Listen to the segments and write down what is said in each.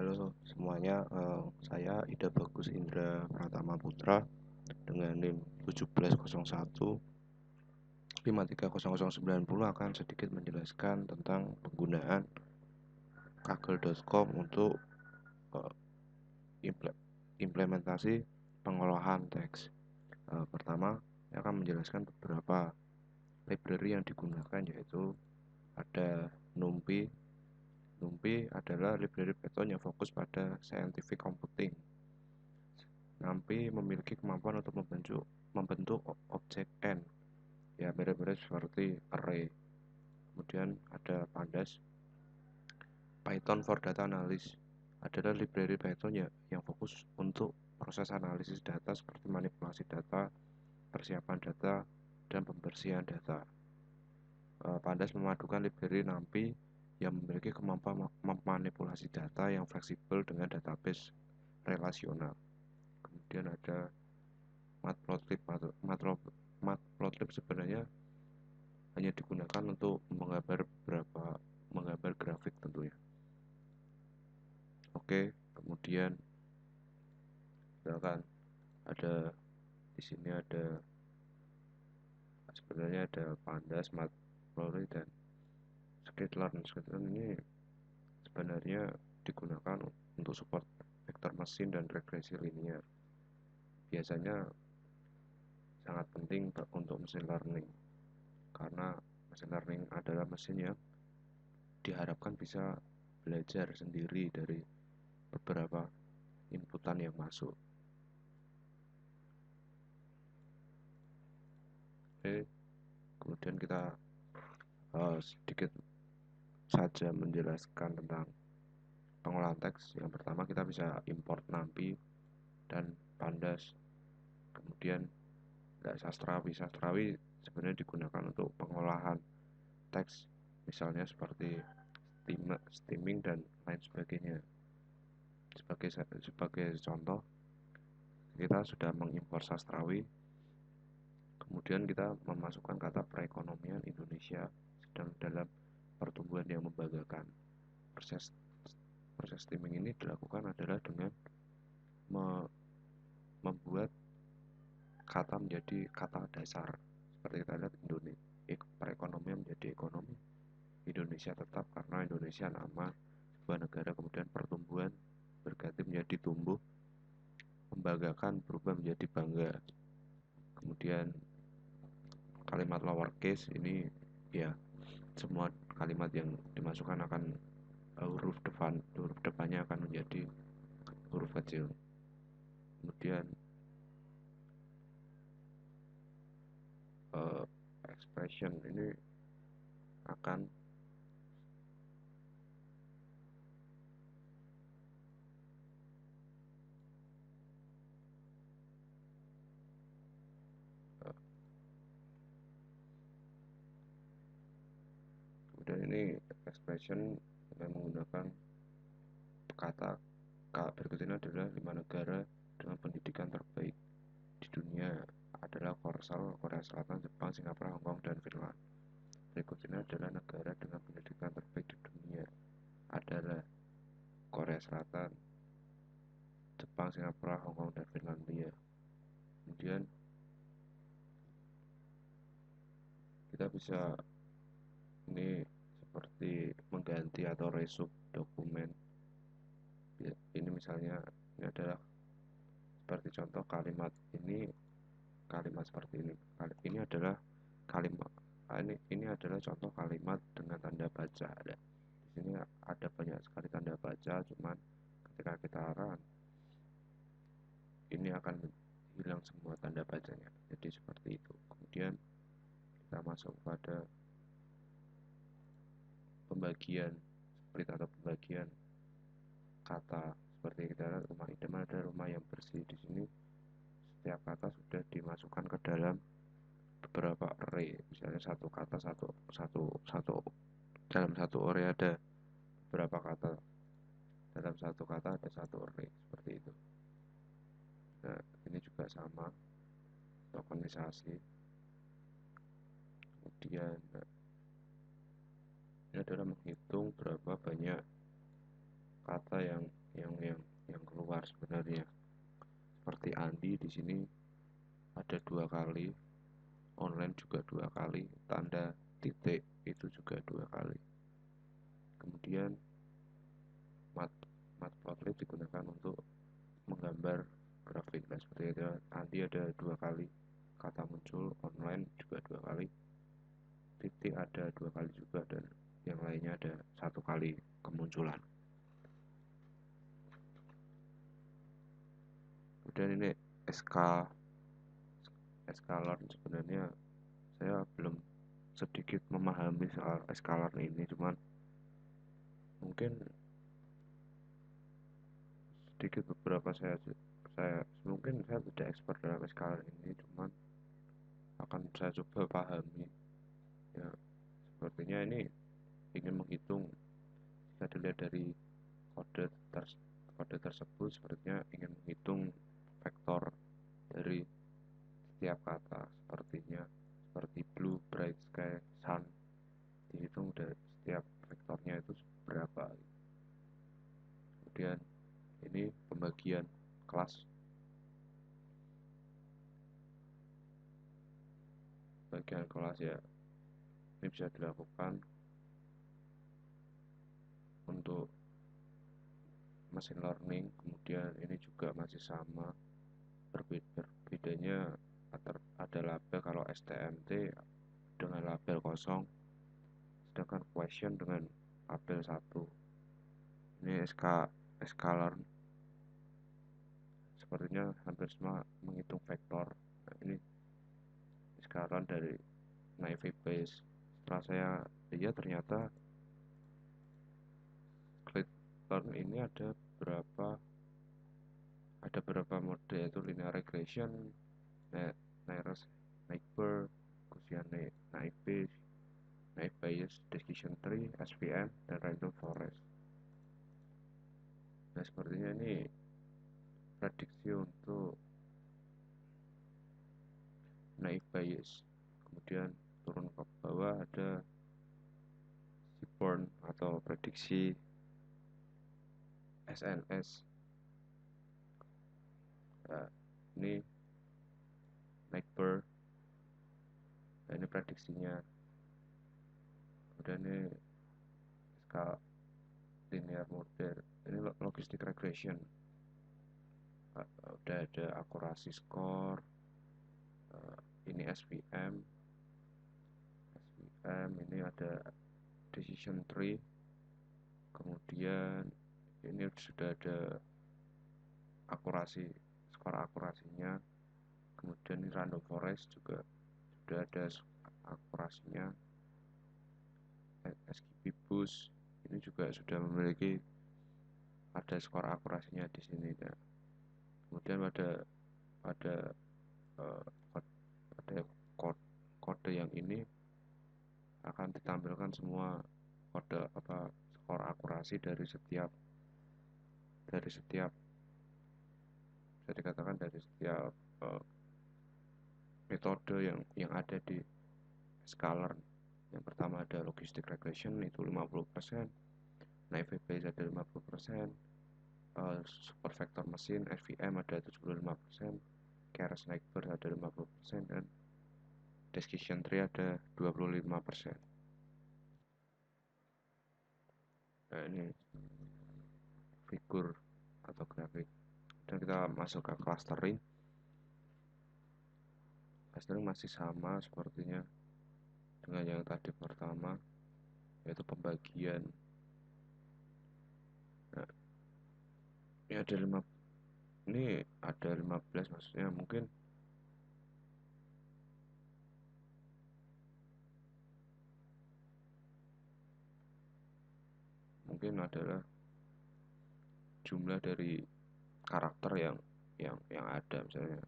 Halo semuanya, saya Ida Bagus Indra Pratama Putra dengan NIM 1701 53090 akan sedikit menjelaskan tentang penggunaan kaggle.com untuk eh, implementasi pengolahan teks. Pertama, saya akan menjelaskan beberapa library yang digunakan, yaitu ada NumPy. NumPy adalah library Python yang fokus pada scientific computing. NumPy memiliki kemampuan untuk membentuk objek N, ya mirip-mirip seperti array. Kemudian ada Pandas. Python for Data Analysis adalah library Python yang fokus untuk proses analisis data seperti manipulasi data, persiapan data, dan pembersihan data. Pandas memadukan library NumPy yang memiliki kemampuan memanipulasi data yang fleksibel dengan database relasional. Kemudian ada Matplotlib. Matplotlib sebenarnya hanya digunakan untuk menggambar grafik tentunya. Oke, kemudian misalkan ada di sini ada sebenarnya ada Pandas, Matplotlib, dan Scikit-learn. Scikit-learn ini sebenarnya digunakan untuk support vektor mesin dan regresi linear. Biasanya sangat penting untuk mesin learning, karena mesin learning adalah mesin yang diharapkan bisa belajar sendiri dari beberapa inputan yang masuk. Oke, kemudian kita sedikit saja menjelaskan tentang pengolahan teks. Yang pertama, kita bisa import NumPy dan Pandas. Kemudian sastrawi sebenarnya digunakan untuk pengolahan teks, misalnya seperti steaming dan lain sebagainya. Sebagai contoh, kita sudah mengimpor sastrawi, kemudian kita memasukkan kata perekonomian Indonesia sedang dalam pertumbuhan yang membanggakan. Proses steaming ini dilakukan adalah dengan membuat kata menjadi kata dasar. Seperti kita lihat, perekonomian menjadi ekonomi, Indonesia tetap karena Indonesia nama sebuah negara, kemudian pertumbuhan berganti menjadi tumbuh, membanggakan berubah menjadi bangga. Kemudian kalimat lowercase ini, ya semua kalimat yang dimasukkan akan huruf depannya akan menjadi huruf kecil. Kemudian expression ini akan kemudian ini expression dengan menggunakan kata berikut ini adalah 5 negara dengan pendidikan terbaik di dunia adalah Korsel, Korea Selatan, Jepang, Singapura, Hong Kong, dan Finland. Berikut ini adalah negara dengan pendidikan terbaik di dunia adalah Korea Selatan, Jepang, Singapura, Hong Kong, dan Finlandia. Kemudian kita bisa ini seperti mengganti atau resub dokumen. Ini misalnya, ini adalah seperti contoh kalimat seperti ini. Ini adalah kalimat ini adalah contoh kalimat dengan tanda baca. Di sini ada banyak sekali tanda baca, cuman ketika kita run ini akan hilang semua tanda bacanya. Jadi seperti itu. Kemudian kita masuk pada pembagian split atau pembagian kata. Seperti kita lihat, rumah idaman ada rumah yang bersih. Di sini setiap kata sudah dimasukkan ke dalam beberapa array. Misalnya satu kata dalam satu array ada beberapa kata. Dalam satu kata ada satu array, seperti itu. Nah, ini juga sama, tokenisasi. Kemudian ini adalah menghitung berapa banyak kata yang sebenarnya. Seperti Andi di sini ada 2 kali, online juga 2 kali, tanda titik itu juga 2 kali. Kemudian matplotlib digunakan untuk menggambar grafik. Nah seperti itu, Andi ada 2 kali kata muncul, online juga 2 kali, titik ada 2 kali juga, dan yang lainnya ada 1 kali kemunculan. Kemudian ini sklearn, sebenarnya saya belum sedikit memahami soal sklearn ini, cuman mungkin sedikit beberapa saya mungkin saya tidak expert dalam sklearn ini, cuman akan saya coba pahami ya. Sepertinya ini ingin menghitung, jika dilihat dari kode tersebut sepertinya ingin menghitung vektor dari setiap kata, seperti blue, bright sky, sun, dihitung dari setiap vektornya itu berapa. Kemudian ini pembagian kelas, ya ini bisa dilakukan untuk machine learning. Kemudian ini juga masih sama, bedanya ada label kalau STMT dengan label kosong, sedangkan question dengan label 1. Ini sklearn sepertinya hampir semua menghitung vektor. Nah, ini sklearn dari naive Bayes. Setelah saya lihat ternyata sklearn ini ada berapa mode, yaitu linear regression, nearest neighbor, Gaussian naive Bayes, decision tree, SVM, dan random forest. Nah sepertinya ini prediksi untuk naive Bayes. Kemudian turun ke bawah ada Seaborn atau prediksi SNS. Nah, ini neighbor, nah ini prediksinya. Kemudian ini skala linear model, ini logistic regression. Udah ada akurasi score, ini SVM, ini ada decision tree. Kemudian ini sudah ada skor akurasinya. Kemudian ini random forest juga sudah ada akurasinya. SGP boost ini juga sudah memiliki skor akurasinya di sini ya. Kemudian pada kode yang ini akan ditampilkan semua skor akurasi dari setiap bisa dikatakan dari setiap metode yang ada di sklearn. Yang pertama ada logistic regression, itu 50%, naive Bayes ada 50%, super vector machine SVM ada 75%, keras neighbor ada 50%, dan decision tree ada 25%. Nah ini figur atau grafik. Dan kita masuk ke clustering. Clustering masih sama sepertinya dengan yang tadi pertama, yaitu pembagian. Nah, ini ada 15, maksudnya mungkin adalah jumlah dari karakter yang ada, misalnya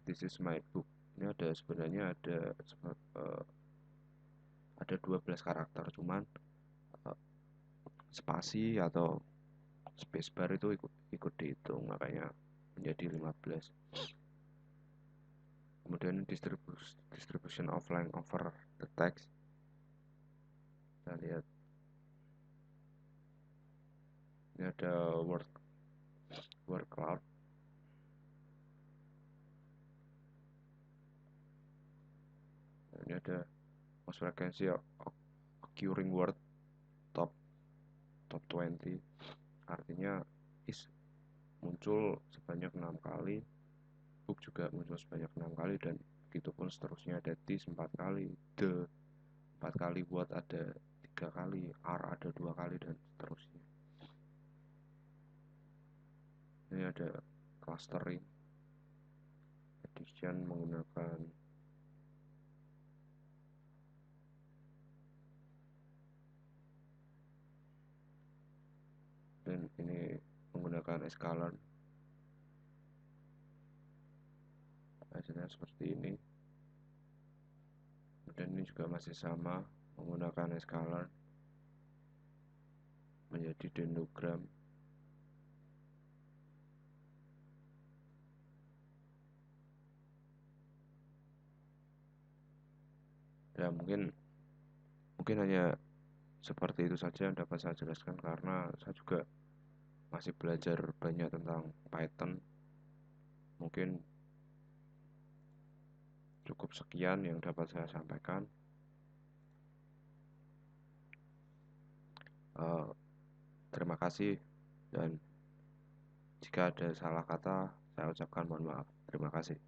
this is my book. Ini sebenarnya ada 12 karakter, cuman spasi atau spacebar itu ikut dihitung, makanya menjadi 15. kemudian distribution of length over the text. Kita lihat ini ada word cloud. Ini ada most frequency occurring word top 20, artinya is muncul sebanyak 6 kali, book juga muncul sebanyak 6 kali, dan begitupun seterusnya. Ada this 4 kali, the 4 kali, what ada 3 kali, are ada 2 kali, dan seterusnya. Ini ada clustering addition menggunakan dan ini menggunakan escalar. Hasilnya seperti ini. Dan ini juga masih sama, menggunakan escalar menjadi dendrogram. Ya mungkin hanya seperti itu saja yang dapat saya jelaskan, karena saya juga masih belajar banyak tentang Python. Mungkin cukup sekian yang dapat saya sampaikan. Terima kasih, dan jika ada salah kata saya ucapkan mohon maaf. Terima kasih.